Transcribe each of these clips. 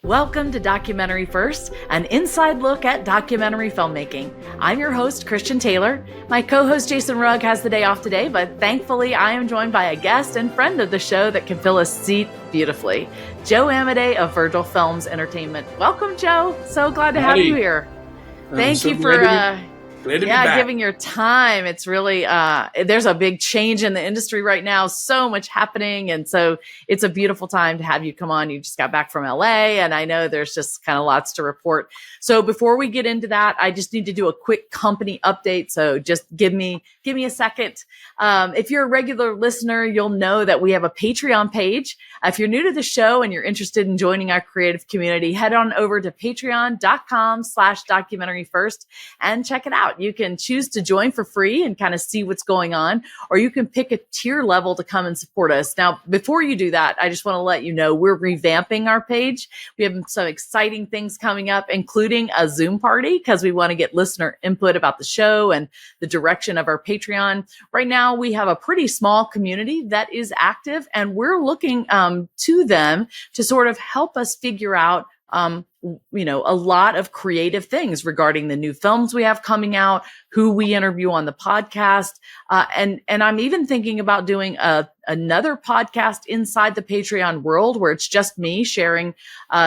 Welcome to Documentary First, an inside look at documentary filmmaking. I'm your host, Christian Taylor. My co-host, Jason Rugg, has the day off today, but thankfully I am joined by a guest and friend of the show that can fill a seat beautifully, Joe Amodei of Virgil Films Entertainment. Welcome, Joe. So glad to have you here. Thank you for giving your time. It's really, there's a big change in the industry right now, so much happening. And so it's a beautiful time to have you come on. You just got back from LA and I know there's just kind of lots to report. So before we get into that, I just need to do a quick company update. So just give me a second. If you're a regular listener, you'll know that we have a Patreon page. If you're new to the show and you're interested in joining our creative community, head on over to patreon.com/documentaryfirst and check it out. You can choose to join for free and kind of see what's going on, or you can pick a tier level to come and support us. Now, before you do that, I just want to let you know we're revamping our page. We have some exciting things coming up, including a Zoom party, because we want to get listener input about the show and the direction of our Patreon. Right now, we have a pretty small community that is active, and we're looking to them to sort of help us figure out a lot of creative things regarding the new films we have coming out, who we interview on the podcast. And I'm even thinking about doing another podcast inside the Patreon world where it's just me sharing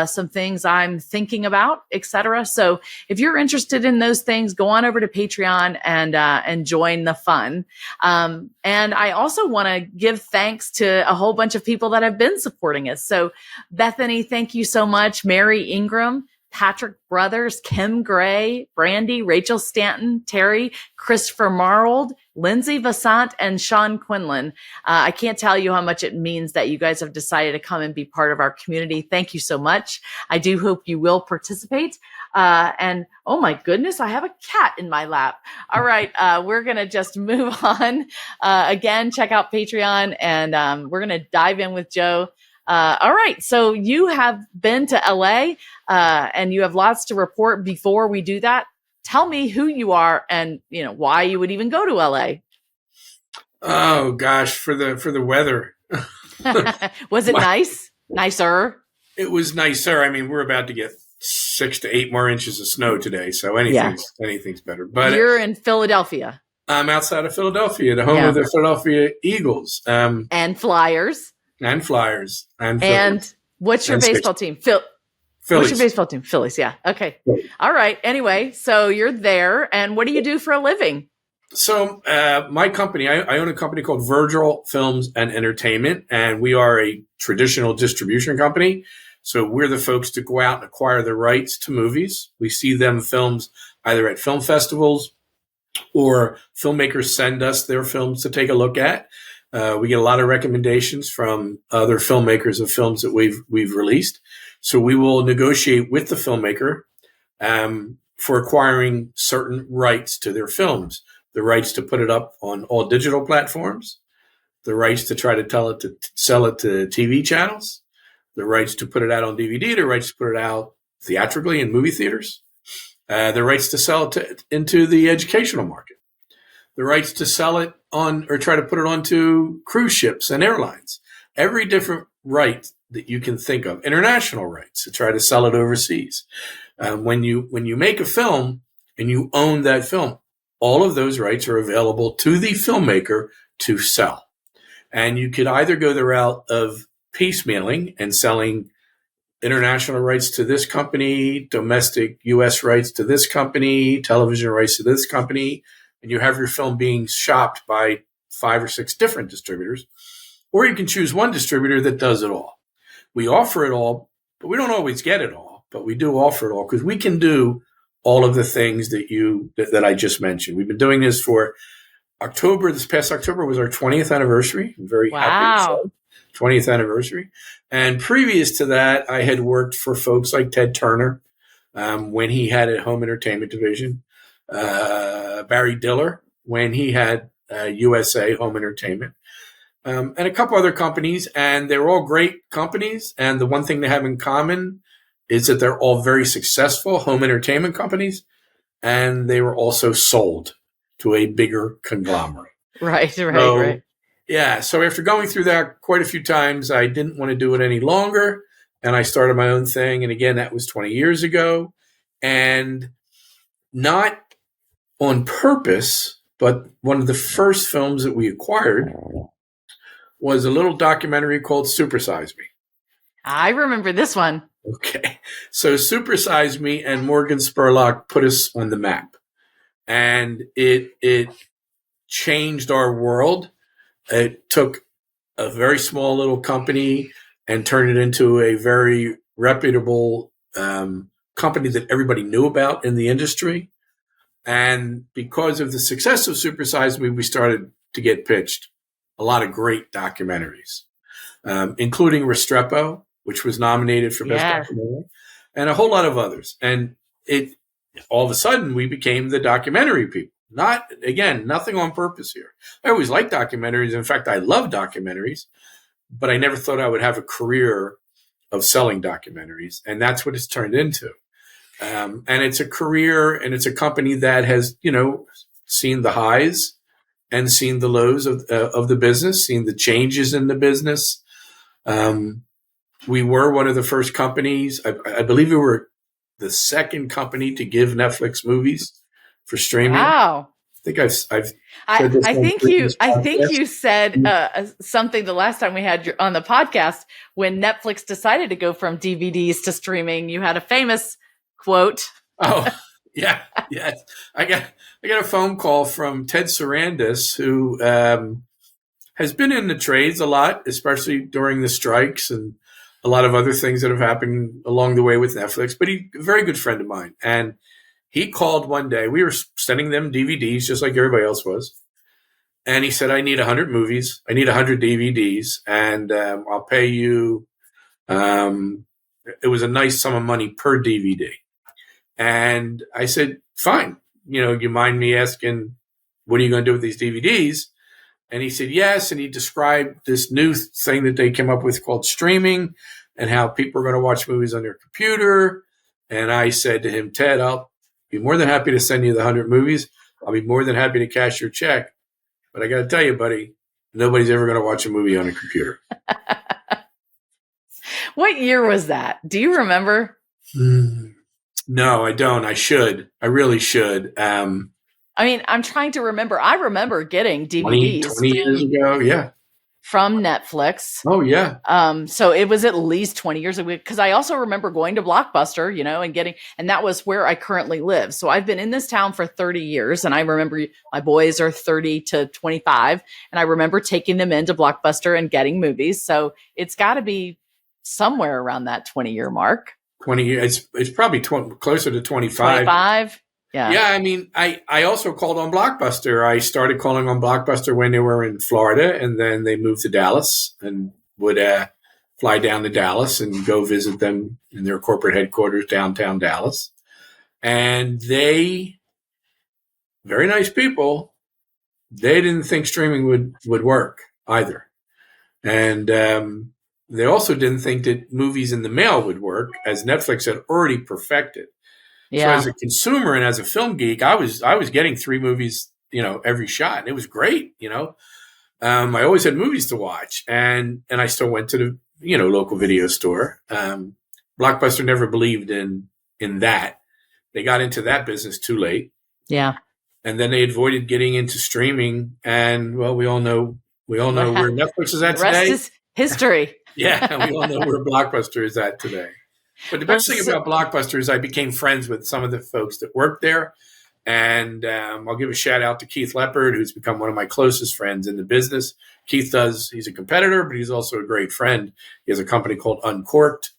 some things I'm thinking about, etc. So if you're interested in those things, go on over to Patreon and join the fun. And I also want to give thanks to a whole bunch of people that have been supporting us. So Bethany, thank you so much. Mary Ingram, Patrick Brothers, Kim Gray, Brandy, Rachel Stanton, Terry, Christopher Marold, Lindsay Vassant, and Sean Quinlan. I can't tell you how much it means that you guys have decided to come and be part of our community. Thank you so much. I do hope you will participate. And oh my goodness, I have a cat in my lap. All right, we're going to just move on. Again, check out Patreon, and we're going to dive in with Joe. All right. So you have been to LA and you have lots to report. Before we do that, tell me who you are and why you would even go to LA. Oh gosh, for the weather. Was it nice? Nicer? It was nicer. I mean, we're about to get 6 to 8 more inches of snow today, so anything's better. But you're in Philadelphia. I'm outside of Philadelphia, the home of the Philadelphia Eagles. And Flyers. And Flyers. And what's your baseball team? Phillies. What's your baseball team? Phillies, yeah. Okay. All right. Anyway, so you're there, and what do you do for a living? So my company, I own a company called Virgil Films and Entertainment, and we are a traditional distribution company. So we're the folks to go out and acquire the rights to movies. We see them films either at film festivals or filmmakers send us their films to take a look at. We get a lot of recommendations from other filmmakers of films that we've released. So we will negotiate with the filmmaker for acquiring certain rights to their films, the rights to put it up on all digital platforms, the rights to try to sell it to TV channels, the rights to put it out on DVD, the rights to put it out theatrically in movie theaters, the rights to sell it into the educational market, the rights to sell it on or try to put it onto cruise ships and airlines, every different right that you can think of, international rights to try to sell it overseas. When you make a film and you own that film, all of those rights are available to the filmmaker to sell. And you could either go the route of piecemealing and selling international rights to this company, domestic U.S. rights to this company, television rights to this company, and you have your film being shopped by 5 or 6 different distributors, or you can choose one distributor that does it all. We offer it all, but we don't always get it all, but we do offer it all because we can do all of the things that I just mentioned. We've been doing this for October. This past October was our 20th anniversary. I'm very happy. 20th anniversary. And previous to that, I had worked for folks like Ted Turner when he had a home entertainment division. Barry Diller when he had USA Home Entertainment, and a couple other companies, and they're all great companies. And the one thing they have in common is that they're all very successful home entertainment companies, and they were also sold to a bigger conglomerate. Right. Yeah. So after going through that quite a few times, I didn't want to do it any longer. and I started my own thing. And again, that was 20 years ago, and not on purpose, but one of the first films that we acquired was a little documentary called Supersize Me. I remember this one. Okay. So Supersize Me and Morgan Spurlock put us on the map, and it changed our world. It took a very small little company and turned it into a very reputable company that everybody knew about in the industry. And because of the success of Supersize Me, we started to get pitched a lot of great documentaries, including Restrepo, which was nominated for Best Documentary, and a whole lot of others. And it all of a sudden, we became the documentary people. Nothing on purpose here. I always liked documentaries. In fact, I love documentaries, but I never thought I would have a career of selling documentaries. And that's what it's turned into. And it's a career, and it's a company that has, seen the highs and seen the lows of the business, seen the changes in the business. We were one of the first companies. I believe we were the second company to give Netflix movies for streaming. Wow. I think you said something the last time we had on the podcast when Netflix decided to go from DVDs to streaming. You had a famous quote. Oh, yeah. Yes. I got a phone call from Ted Sarandis, who has been in the trades a lot, especially during the strikes and a lot of other things that have happened along the way with Netflix, but he's a very good friend of mine. And he called one day. We were sending them DVDs just like everybody else was. And he said, I need 100 movies. I need 100 DVDs, and I'll pay you. It was a nice sum of money per DVD. And I said, fine. You mind me asking, what are you going to do with these DVDs? And he said, yes. And he described this new thing that they came up with called streaming, and how people are going to watch movies on their computer. And I said to him, Ted, I'll be more than happy to send you the 100 movies. I'll be more than happy to cash your check. But I got to tell you, buddy, nobody's ever going to watch a movie on a computer. What year was that? Do you remember? No, I don't. I should. I really should. I'm trying to remember. I remember getting DVDs 20 years ago. Yeah. From Netflix. Oh, yeah. So it was at least 20 years ago, because I also remember going to Blockbuster, and that was where I currently live. So I've been in this town for 30 years, and I remember my boys are 30 to 25, and I remember taking them into Blockbuster and getting movies. So it's got to be somewhere around that 20-year mark. 20 years. It's probably closer to 25. 25. Yeah. Yeah. I also called on Blockbuster. I started calling on Blockbuster when they were in Florida, and then they moved to Dallas, and would fly down to Dallas and go visit them in their corporate headquarters downtown Dallas. And they, very nice people, they didn't think streaming would work either. And they also didn't think that movies in the mail would work, as Netflix had already perfected. Yeah. So as a consumer and as a film geek, I was getting 3 movies, every shot, and it was great. I always had movies to watch, and I still went to the local video store. Blockbuster never believed in that. They got into that business too late. Yeah. And then they avoided getting into streaming, and well, we all know where Netflix is at today. The rest is history. Yeah, we all know where Blockbuster is at today. But the best thing about Blockbuster is I became friends with some of the folks that worked there. And I'll give a shout out to Keith Leopard, who's become one of my closest friends in the business. He's a competitor, but he's also a great friend. He has a company called Uncorked.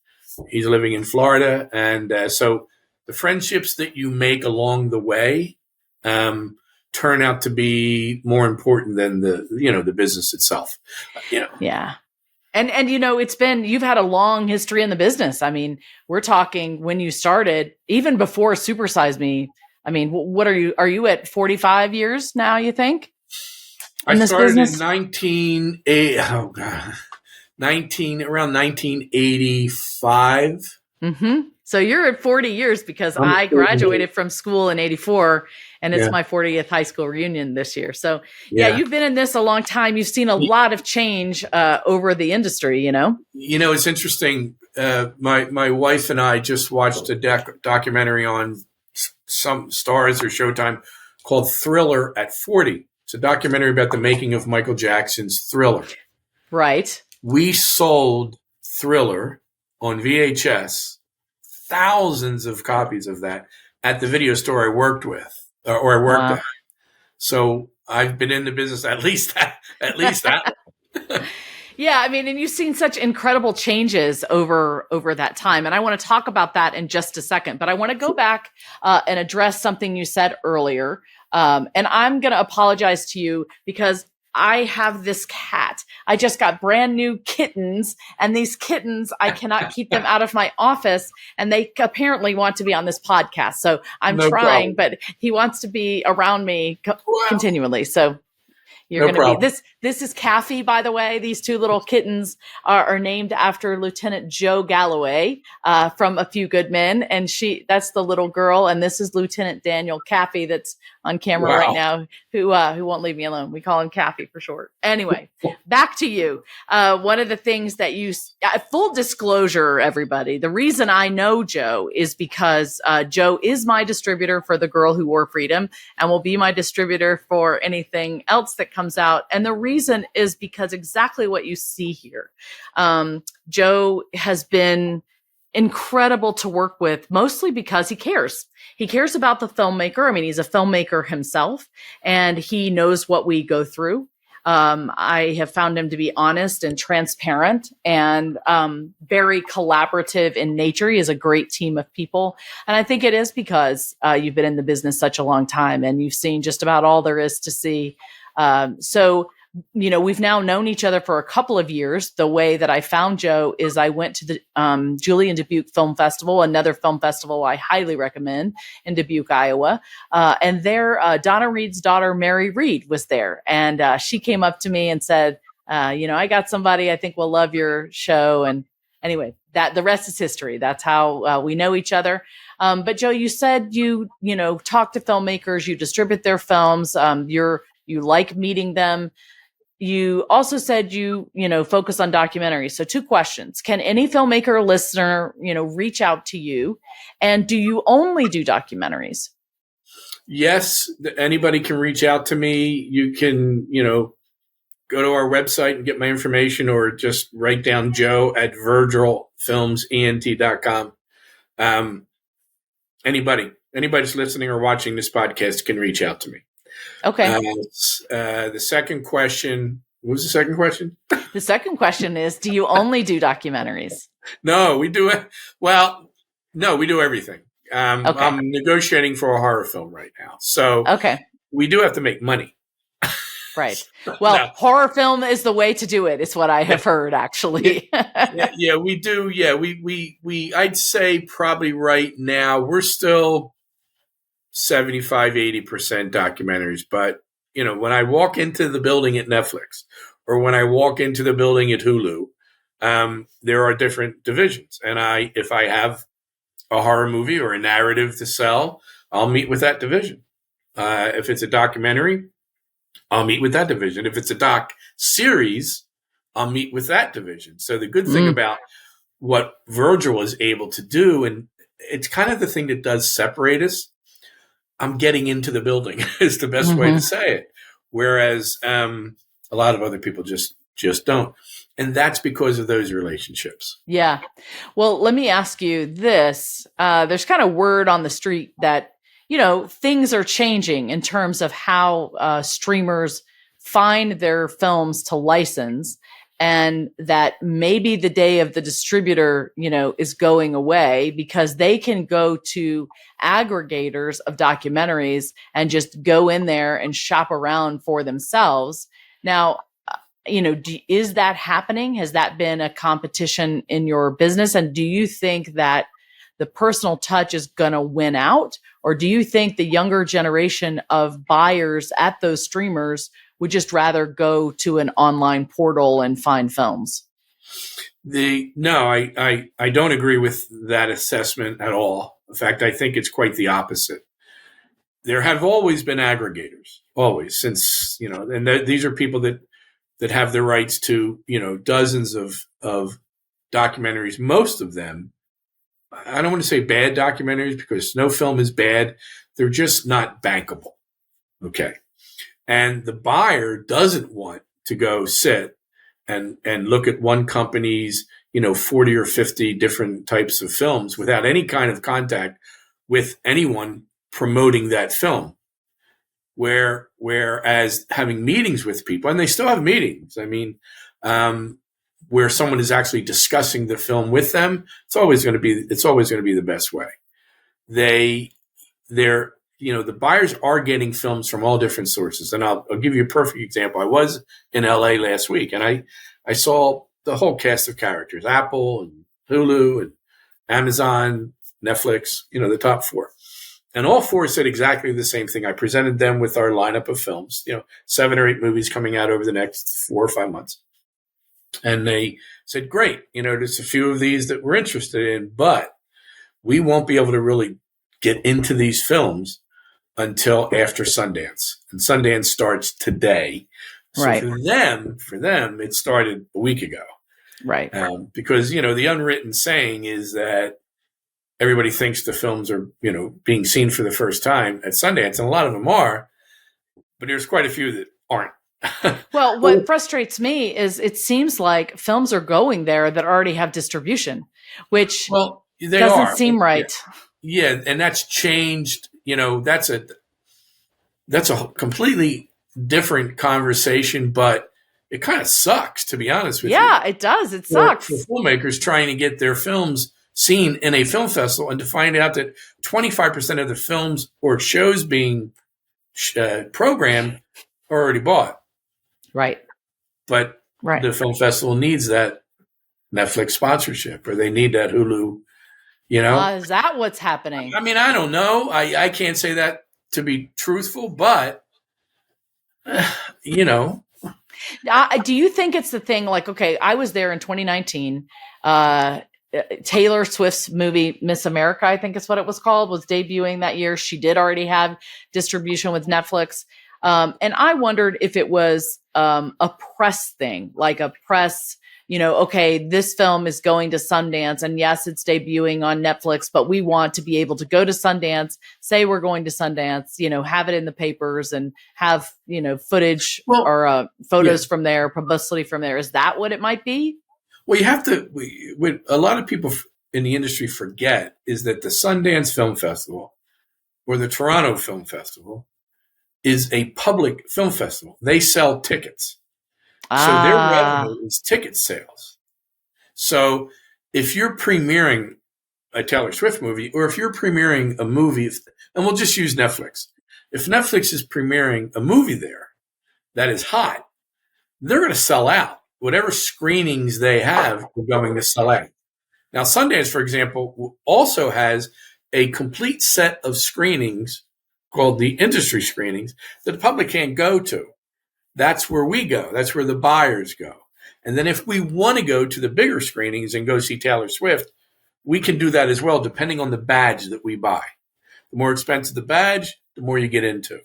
He's living in Florida. And so the friendships that you make along the way turn out to be more important than the business itself. Yeah. And you've had a long history in the business. We're talking when you started, even before Supersize Me. What are you at 45 years now, you think? I started in around 1985. Mm-hmm. So you're at 40 years because I'm I 40 years. graduated from school in 84 and it's Yeah. my 40th high school reunion this year. So Yeah. you've been in this a long time. You've seen a lot of change over the industry, you know? You know, it's interesting. My wife and I just watched a documentary on some Stars or Showtime called Thriller at 40. It's a documentary about the making of Michael Jackson's Thriller. Right. We sold Thriller on VHS, thousands of copies of that at the video store I worked with or I worked at. So I've been in the business at least that long. Yeah, I mean, and you've seen such incredible changes over that time. And I want to talk about that in just a second. But I want to go back and address something you said earlier. And I'm going to apologize to you because I have this cat. I just got brand new kittens, and these kittens, I cannot keep them out of my office, and they apparently want to be on this podcast. So I'm trying, but he wants to be around me continually. So you're going to be this is Caffey, by the way. These two little kittens are named after Lieutenant Joe Galloway from A Few Good Men, and that's the little girl, and this is Lieutenant Daniel Caffey that's on camera right now, who won't leave me alone. We call him Caffey for short. Anyway, back to you. One of the things that full disclosure, everybody, the reason I know Joe is because Joe is my distributor for The Girl Who Wore Freedom and will be my distributor for anything else that comes out. And the reason is because exactly what you see here. Joe has been incredible to work with, mostly because he cares. He cares about the filmmaker. I mean, he's a filmmaker himself, and he knows what we go through. I have found him to be honest and transparent and very collaborative in nature. He has a great team of people. And I think it is because you've been in the business such a long time and you've seen just about all there is to see. So we've now known each other for a couple of years. The way that I found Joe is I went to the Julian Dubuque Film Festival, another film festival I highly recommend in Dubuque, Iowa. And there, Donna Reed's daughter, Mary Reed, was there. And she came up to me and said, I got somebody I think will love your show. And anyway, the rest is history. That's how we know each other. But Joe, you said you talk to filmmakers, you distribute their films, you like meeting them. You also said you focus on documentaries. So 2 questions. Can any filmmaker or listener, reach out to you? And do you only do documentaries? Yes, anybody can reach out to me. You can, go to our website and get my information, or just write down Joe at virgilfilmsent.com. Anybody's listening or watching this podcast can reach out to me. Okay. The second question. What was the second question? The second question is, do you only do documentaries? No, we do it. Well, no, we do everything. Okay. I'm negotiating for a horror film right now. So we do have to make money. Right. Well, horror film is the way to do it. It's what I have heard, actually. Yeah, we do. Yeah, we I'd say probably right now we're still 75-80% documentaries. But, when I walk into the building at Netflix or when I walk into the building at Hulu, there are different divisions. And if I have a horror movie or a narrative to sell, I'll meet with that division. If it's a documentary, I'll meet with that division. If it's a doc series, I'll meet with that division. So the good thing about what Virgil is able to do, and it's kind of the thing that does separate us, I'm getting into the building is the best way to say it. Whereas a lot of other people just don't. And that's because of those relationships. Yeah. Well, let me ask you this. There's kind of word on the street that, things are changing in terms of how streamers find their films to license, and that maybe the day of the distributor, is going away because they can go to aggregators of documentaries and just go in there and shop around for themselves. Now, is that happening? Has that been a competition in your business? And do you think that the personal touch is going to win out? Or do you think the younger generation of buyers at those streamers would just rather go to an online portal and find films? I don't agree with that assessment at all. In fact, I think it's quite the opposite. There have always been aggregators, always, since, and these are people that have the rights to, dozens of documentaries. Most of them, I don't want to say bad documentaries because no film is bad. They're just not bankable. Okay. And the buyer doesn't want to go sit and look at one company's, 40 or 50 different types of films without any kind of contact with anyone promoting that film. Whereas having meetings with people, and they still have meetings, where someone is actually discussing the film with them, it's always going to be the best way. The buyers are getting films from all different sources. And I'll give you a perfect example. I was in LA last week and I saw the whole cast of characters, Apple and Hulu and Amazon, Netflix, the top four. And all four said exactly the same thing. I presented them with our lineup of films, 7 or 8 movies coming out over the next 4 or 5 months. And they said, great, there's a few of these that we're interested in, but we won't be able to really get into these films until after Sundance. And Sundance starts today. So right. For them, it started a week ago. Right. Because, the unwritten saying is that everybody thinks the films are, being seen for the first time at Sundance, and a lot of them are, but there's quite a few that aren't. Well, what frustrates me is it seems like films are going there that already have distribution, which doesn't seem right. Yeah, and that's changed. That's a completely different conversation, but it kind of sucks, to be honest with you. Yeah, it does. It sucks. For filmmakers trying to get their films seen in a film festival and to find out that 25% of the films or shows being programmed are already bought. Right. But the film festival needs that Netflix sponsorship, or they need that Hulu, Is that what's happening? I don't know. I can't say that to be truthful, but, Do you think it's the thing, like, okay, I was there in 2019, Taylor Swift's movie, Miss America, I think is what it was called, was debuting that year. She did already have distribution with Netflix. And I wondered if it was a press thing, like a press, okay, this film is going to Sundance, and yes, it's debuting on Netflix, but we want to be able to go to Sundance, say we're going to Sundance, have it in the papers and have, footage or photos from there, publicity from there. Is that what it might be? Well, you have to, what a lot of people in the industry forget is that the Sundance Film Festival or the Toronto Film Festival is a public film festival. They sell tickets. So their revenue is ticket sales. So if you're premiering a Taylor Swift movie, or if you're premiering a movie, and we'll just use Netflix. If Netflix is premiering a movie there that is hot, they're going to sell out. Whatever screenings they have are going to sell out. Now, Sundance, for example, also has a complete set of screenings called the industry screenings that the public can't go to. That's where we go. That's where the buyers go. And then if we want to go to the bigger screenings and go see Taylor Swift, we can do that as well, depending on the badge that we buy. The more expensive the badge, the more you get into.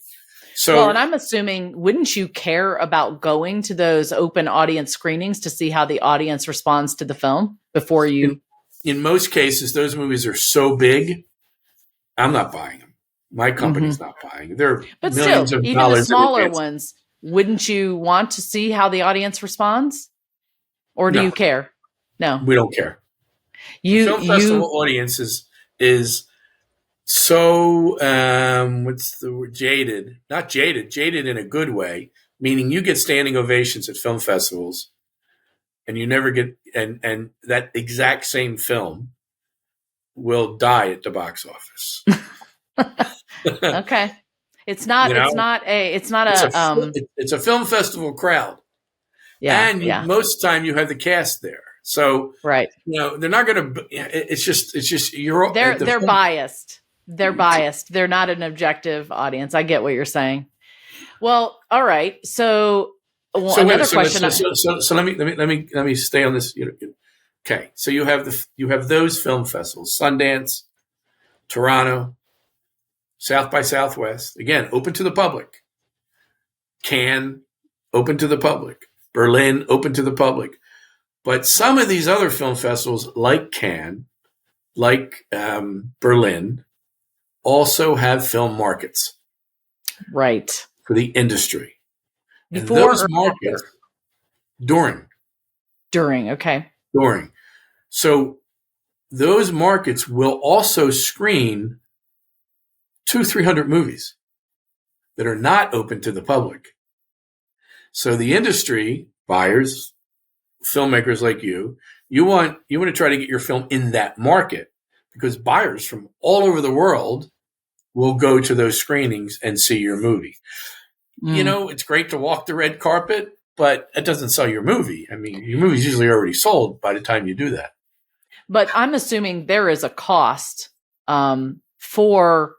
So, and I'm assuming, wouldn't you care about going to those open audience screenings to see how the audience responds to the film before you? In most cases, those movies are so big, I'm not buying them. My company's not buying. They're but millions still, of even dollars the smaller ones, wouldn't you want to see how the audience responds? Or do you care? No. We don't care. Film festival audience is so what's the word? Jaded. Not jaded, jaded in a good way, meaning you get standing ovations at film festivals and you never get and that exact same film will die at the box office. Okay. It's not it's a film festival crowd. Yeah. And most of the time you have the cast there. So right. They're not going to it's just they're biased. They're biased. They're not an objective audience. I get what you're saying. Well, all right. So Well, So another wait, question. so let me stay on this. Okay, so you have those film festivals: Sundance, Toronto, South by Southwest. Again, open to the public. Cannes, open to the public. Berlin, open to the public. But some of these other film festivals, like Cannes, like Berlin, also have film markets Right. for the industry. And Before those or markets after? during. During. Okay. During. So those markets will also screen 300 movies that are not open to the public. So the industry, buyers, filmmakers like you want to try to get your film in that market because buyers from all over the world will go to those screenings and see your movie. It's great to walk the red carpet, but it doesn't sell your movie. I mean, your movie's usually already sold by the time you do that. But I'm assuming there is a cost for,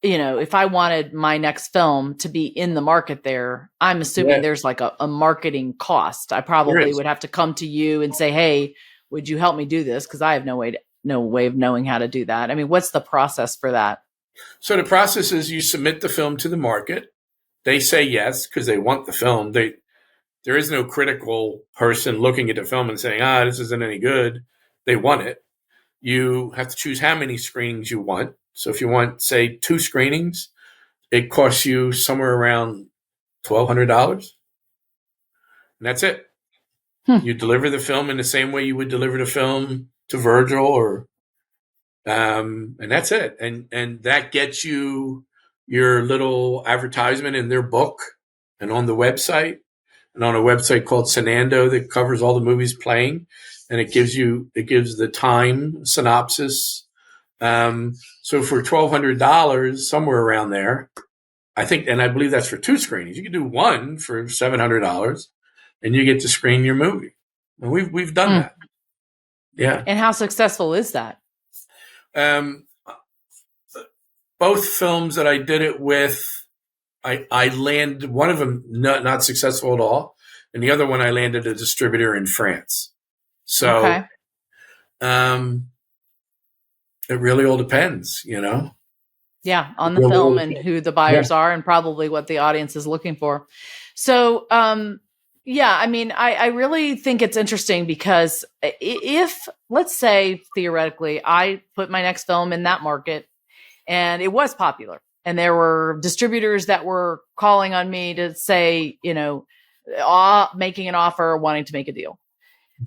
if I wanted my next film to be in the market there, I'm assuming there's like a marketing cost. I probably would have to come to you and say, hey, would you help me do this? Because I have no way of knowing how to do that. I mean, what's the process for that? So the process is you submit the film to the market. They say yes because they want the film. There is no critical person looking at the film and saying, this isn't any good. They want it. You have to choose how many screenings you want. So if you want, say, 2 screenings, it costs you somewhere around $1,200. And that's it. You deliver the film in the same way you would deliver the film to Virgil and that's it. And that gets you your little advertisement in their book and on the website and on a website called Sonando that covers all the movies playing. And it gives the time synopsis. So for $1,200, somewhere around there, I think, and I believe that's for 2 screenings. You can do one for $700 and you get to screen your movie. And we've done that. Yeah. And how successful is that? Both films that I did it with, I landed one of them not successful at all, and the other one I landed a distributor in France. So, it really all depends, Yeah, on the film and who the buyers are, and probably what the audience is looking for. So, I mean, I really think it's interesting because if, let's say, theoretically, I put my next film in that market and it was popular and there were distributors that were calling on me to say, making an offer, wanting to make a deal.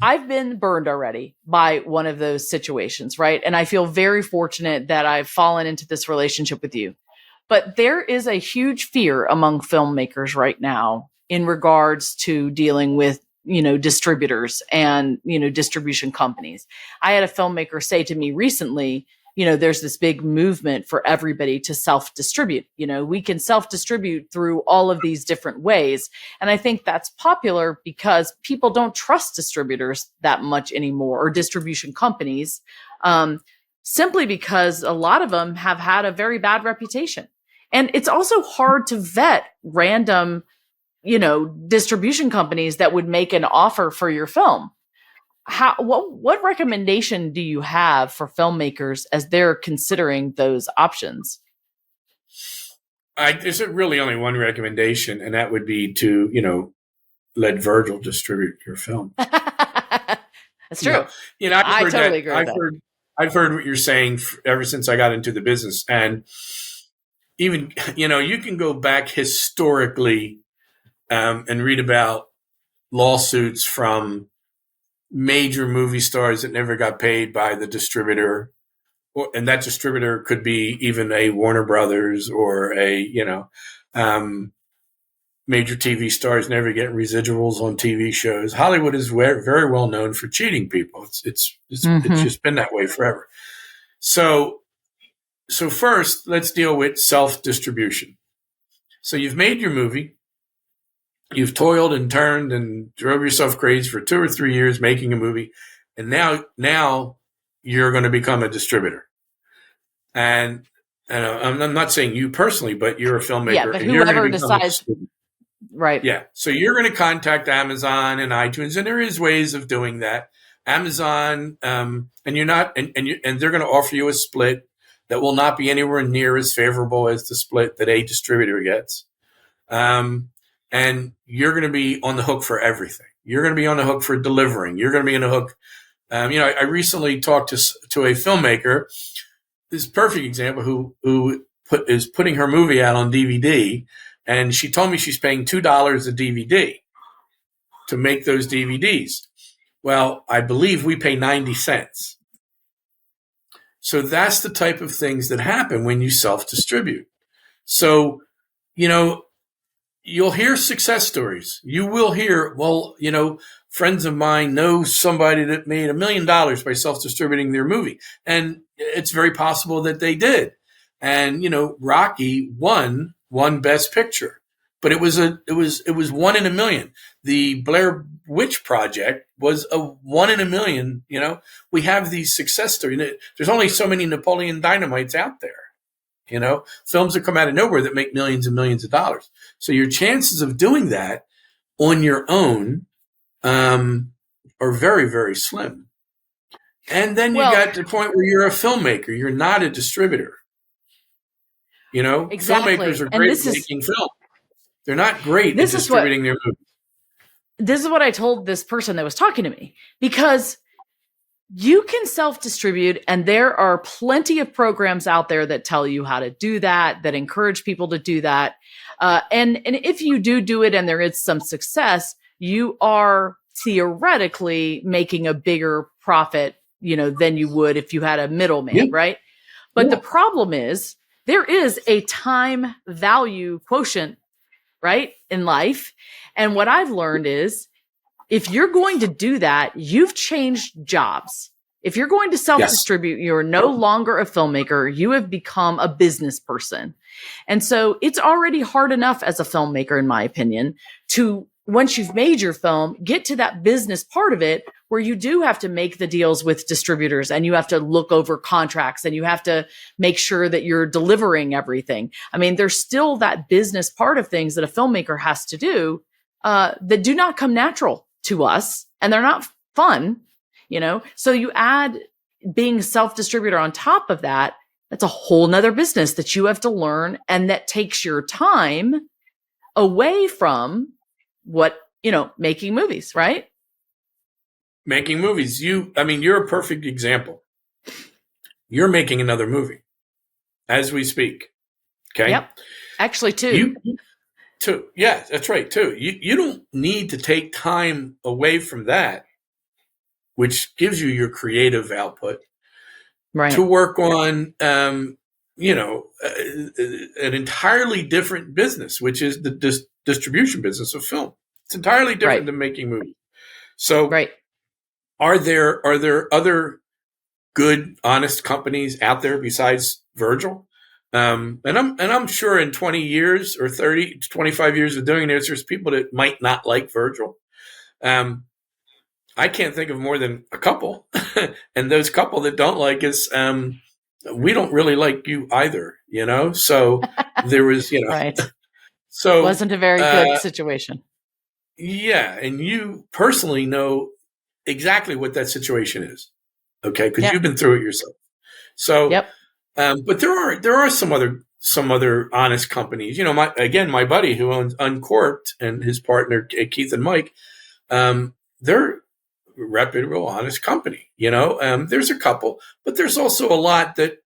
I've been burned already by one of those situations, right? And I feel very fortunate that I've fallen into this relationship with you. But there is a huge fear among filmmakers right now in regards to dealing with, distributors and, distribution companies. I had a filmmaker say to me recently, there's this big movement for everybody to self-distribute. We can self-distribute through all of these different ways. And I think that's popular because people don't trust distributors that much anymore, or distribution companies, simply because a lot of them have had a very bad reputation. And it's also hard to vet random, distribution companies that would make an offer for your film. What recommendation do you have for filmmakers as they're considering those options? There's really only one recommendation, and that would be to, let Virgil distribute your film. That's true. I totally agree with that. I've heard what you're saying ever since I got into the business. And even, you can go back historically and read about lawsuits from major movie stars that never got paid by the distributor. And that distributor could be even a Warner Brothers or a, major TV stars never get residuals on TV shows. Hollywood is very well known for cheating people. It's just been that way forever. So first, let's deal with self-distribution. So you've made your movie. You've toiled and turned and drove yourself crazy for 2 or 3 years making a movie. And now you're going to become a distributor. And I'm not saying you personally, but you're a filmmaker. Yeah, but whoever decides. Right. Yeah. So you're going to contact Amazon and iTunes, and there is ways of doing that. Amazon, and you're not, and they're going to offer you a split that will not be anywhere near as favorable as the split that a distributor gets. And you're going to be on the hook for everything. You're going to be on the hook for delivering. You're going to be on the hook. I recently talked to a filmmaker. This is a perfect example who is putting her movie out on DVD, and she told me she's paying $2 a DVD to make those DVDs. Well, I believe we pay 90 cents. So that's the type of things that happen when you self-distribute. So, you'll hear success stories. You will hear, friends of mine know somebody that made $1 million by self-distributing their movie. And it's very possible that they did. And, Rocky won Best Picture, but it was 1 in a million. The Blair Witch Project was a 1 in a million. We have these success stories. There's only so many Napoleon Dynamites out there. Films that come out of nowhere that make millions and millions of dollars. So your chances of doing that on your own are very, very slim. And then you got to the point where you're a filmmaker. You're not a distributor. Exactly. Filmmakers are great at making film. They're not great at distributing their movies. This is what I told this person that was talking to me, because you can self-distribute, and there are plenty of programs out there that tell you how to do that encourage people to do that. And if you do it and there is some success, you are theoretically making a bigger profit, than you would if you had a middleman, right? But the problem is there is a time value quotient, right, in life. And what I've learned is, if you're going to do that, you've changed jobs. If you're going to self-distribute, you're no longer a filmmaker. You have become a business person. And so it's already hard enough as a filmmaker, in my opinion, to, once you've made your film, get to that business part of it where you do have to make the deals with distributors, and you have to look over contracts, and you have to make sure that you're delivering everything. I mean, there's still that business part of things that a filmmaker has to do that do not come natural to us, and they're not fun, So you add being self-distributor on top of that. That's a whole nother business that you have to learn, and that takes your time away from making movies, right? Making movies. You're a perfect example. You're making another movie as we speak. Okay. Yep. Actually, two. Two. Yeah, that's right. Two. You don't need to take time away from that, which gives you your creative output, right, to work on, an entirely different business, which is the distribution business of film. It's entirely different than making movies. So, are there other good, honest companies out there besides Virgil? And I'm sure in 20 years or 30 to 25 years of doing this, there's people that might not like Virgil. I can't think of more than a couple. And those couple that don't like us, we don't really like you either, So there was, right. So it wasn't a very good situation. Yeah. And you personally know exactly what that situation is. Okay. Because you've been through it yourself. So, but there are some other honest companies, my buddy who owns Uncorked and his partner, Keith and Mike, they're a reputable, honest company, there's a couple, but there's also a lot that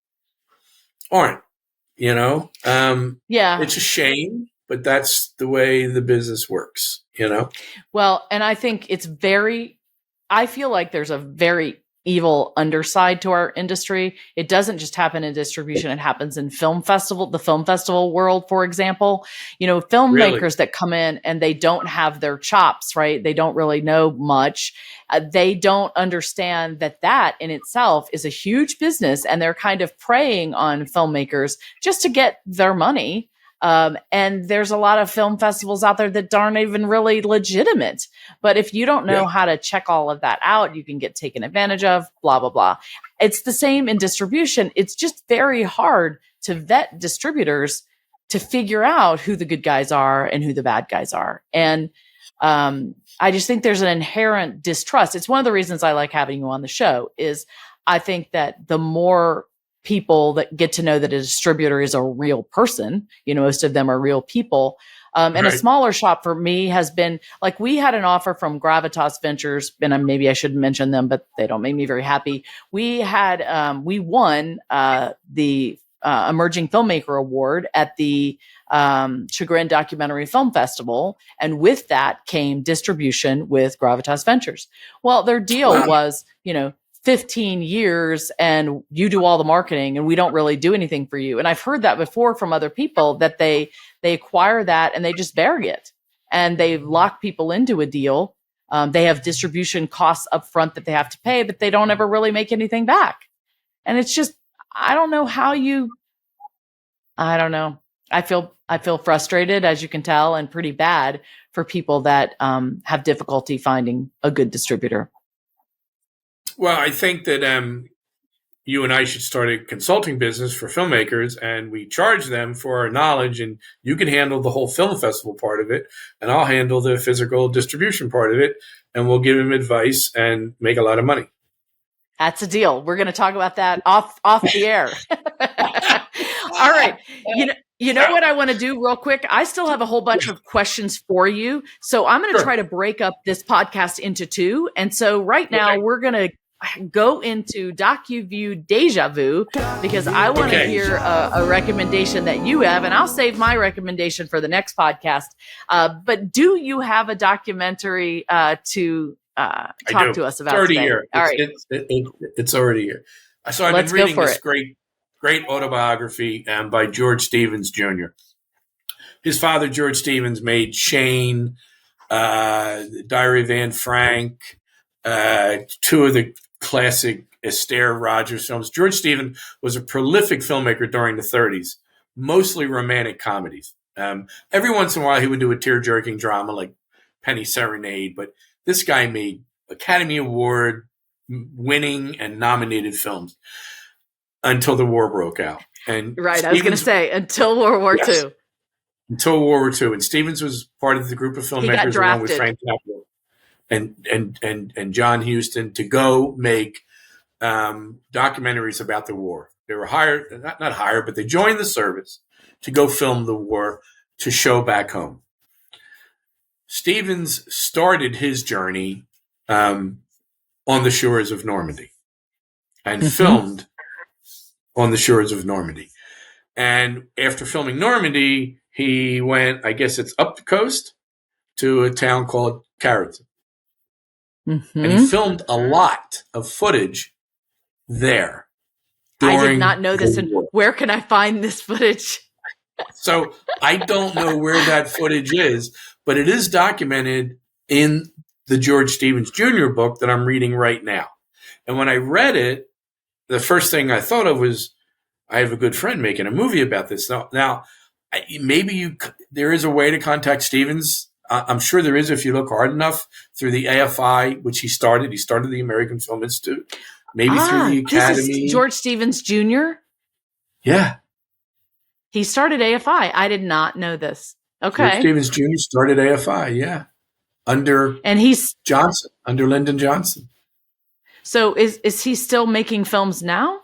aren't, it's a shame, but that's the way the business works, Well, and I think I feel like there's a very evil underside to our industry. It doesn't just happen in distribution. It happens in the film festival world, for example. Filmmakers that come in and they don't have their chops, right? They don't really know much. They don't understand that in itself is a huge business, and they're kind of preying on filmmakers just to get their money. And there's a lot of film festivals out there that aren't even really legitimate. But if you don't know how to check all of that out, you can get taken advantage of, blah, blah, blah. It's the same in distribution. It's just very hard to vet distributors to figure out who the good guys are and who the bad guys are. And I just think there's an inherent distrust. It's one of the reasons I like having you on the show is I think that the more people that get to know that a distributor is a real person, most of them are real people. And a smaller shop for me has been like, we had an offer from Gravitas Ventures, and maybe I shouldn't mention them, but they don't make me very happy. We had, we won the Emerging Filmmaker Award at the Chagrin Documentary Film Festival. And with that came distribution with Gravitas Ventures. Well, their deal was, 15 years and you do all the marketing and we don't really do anything for you. And I've heard that before from other people that they acquire that and they just bury it and they lock people into a deal. They have distribution costs up front that they have to pay, but they don't ever really make anything back. And it's just, I don't know. I feel frustrated, as you can tell, and pretty bad for people that have difficulty finding a good distributor. Well, I think that you and I should start a consulting business for filmmakers, and we charge them for our knowledge, and you can handle the whole film festival part of it, and I'll handle the physical distribution part of it, and we'll give them advice and make a lot of money. That's a deal. We're going to talk about that off the air. All right. You know what I want to do real quick? I still have a whole bunch of questions for you. So I'm going to try to break up this podcast into two. And so right now we're going to go into DOCUVIEW Deja Vu because I want to hear a recommendation that you have, and I'll save my recommendation for the next podcast. But do you have a documentary to talk to us about? It's already today? here. All right. It's already here. So I've been reading this great autobiography by George Stevens Jr. His father, George Stevens, made Shane, Diary of Anne Frank, two of the classic Astaire Rogers films. George Stevens was a prolific filmmaker during the 30s, mostly romantic comedies. Every once in a while, he would do a tear-jerking drama like Penny Serenade, but this guy made Academy Award winning and nominated films until the war broke out. And I was going to say until World War II. Until World War II. And Stevens was part of the group of filmmakers along with Frank Capra and John Huston to go make documentaries about the war. They were hired, not hired, but they joined the service to go film the war to show back home. Stevens started his journey on the shores of Normandy and filmed on the shores of Normandy. And after filming Normandy, he went, I guess it's up the coast, to a town called Carrollton. And he filmed a lot of footage there. I did not know this. And where can I find this footage? So I don't know where that footage is, but it is documented in the George Stevens Jr. book that I'm reading right now. And when I read it, the first thing I thought of was, I have a good friend making a movie about this. Now maybe there is a way to contact Stevens. I'm sure there is if you look hard enough through the AFI, which he started. He started the American Film Institute, maybe through the Academy. This is George Stevens Jr.? Yeah. He started AFI. I did not know this. Okay. George Stevens Jr. started AFI, yeah. Under Lyndon Johnson. So is he still making films now?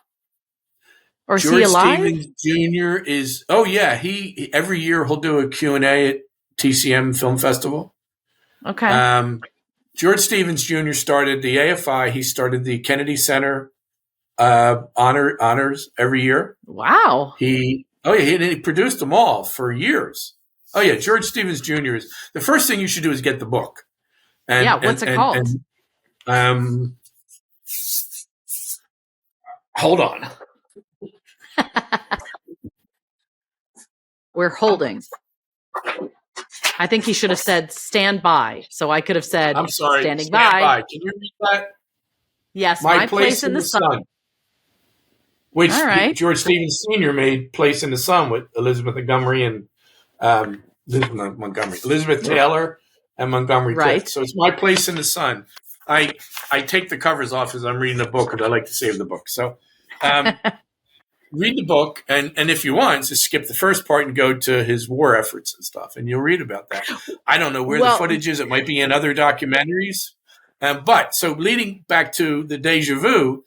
Or is George he alive? Stevens Jr. is, he every year he'll do a Q&A at TCM Film Festival. Okay. George Stevens Jr. started the AFI. He started the Kennedy Center honors every year. Wow. He produced them all for years. Oh yeah, George Stevens Jr. is the first thing you should do is get the book. What's it called? Hold on. We're holding. I think he should have said stand by. So I could have said, I'm sorry, standing stand by. Can you read that? Yes, My Place in the Sun. Which right. George Stevens Sr. made Place in the Sun with Elizabeth Montgomery and Elizabeth Taylor and Montgomery right. Clift. So it's My Place in the Sun. I take the covers off as I'm reading the book because I like to save the book. So read the book, and if you want, just skip the first part and go to his war efforts and stuff, and you'll read about that. I don't know where the footage is. It might be in other documentaries. But so leading back to the Deja Vu,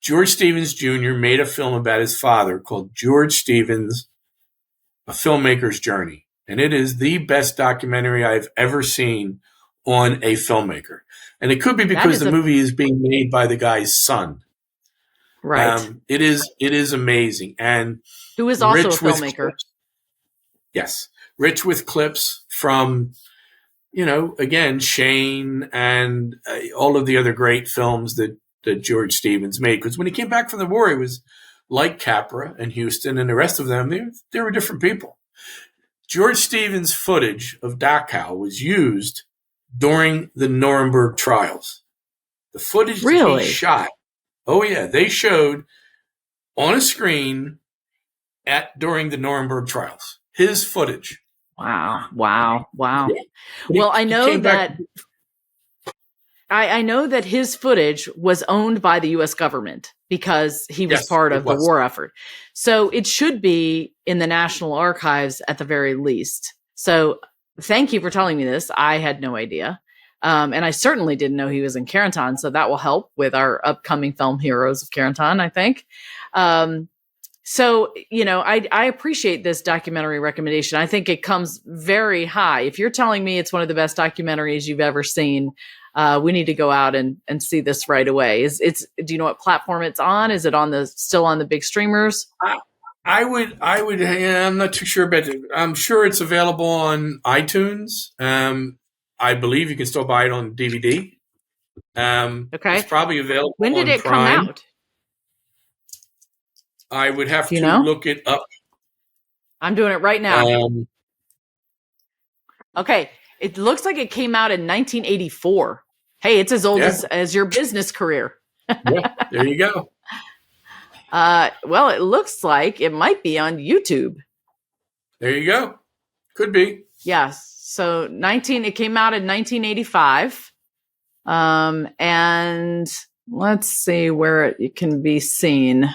George Stevens Jr. made a film about his father called George Stevens, A Filmmaker's Journey. And it is the best documentary I've ever seen on a filmmaker. And it could be because the movie is being made by the guy's son. Right. It is amazing. And who is also a filmmaker. Yes. Rich with clips from, again, Shane and all of the other great films that George Stevens made. Because when he came back from the war, he was like Capra and Houston and the rest of them. They were different people. George Stevens' footage of Dachau was used during the Nuremberg trials. The footage that he shot. Oh, yeah. They showed on a screen during the Nuremberg trials. His footage. Wow. Yeah. Well, I know that I know that his footage was owned by the U.S. government because he was part of the war effort. So it should be in the National Archives at the very least. So thank you for telling me this. I had no idea. And I certainly didn't know he was in Carentan. So that will help with our upcoming film Heroes of Carentan, I think. So, I appreciate this documentary recommendation. I think it comes very high. If you're telling me it's one of the best documentaries you've ever seen, we need to go out and see this right away. Do you know what platform it's on? Is it still on the big streamers? I'm not too sure, but I'm sure it's available on iTunes. I believe you can still buy it on DVD. Okay. It's probably available. When did it Prime. come out? I would have to look it up. I'm doing it right now. Okay. It looks like it came out in 1984. Hey, it's as old as your business career. Yeah, there you go. Well, it looks like it might be on YouTube. There you go. Could be. Yes. So it came out in 1985. And let's see where it can be seen.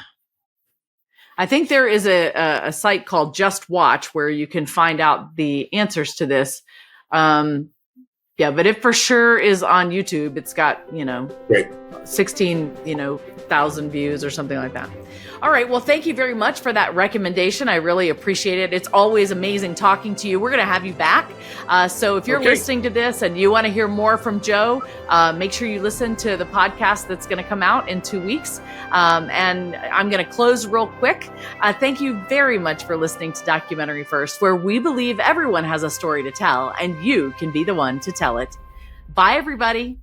I think there is a site called Just Watch where you can find out the answers to this. But it for sure is on YouTube. It's got, 16,000 views or something like that. All right. Well, thank you very much for that recommendation. I really appreciate it. It's always amazing talking to you. We're going to have you back. So if you're listening to this and you want to hear more from Joe, make sure you listen to the podcast that's going to come out in 2 weeks. And I'm going to close real quick. Thank you very much for listening to Documentary First, where we believe everyone has a story to tell and you can be the one to tell it. Bye, everybody.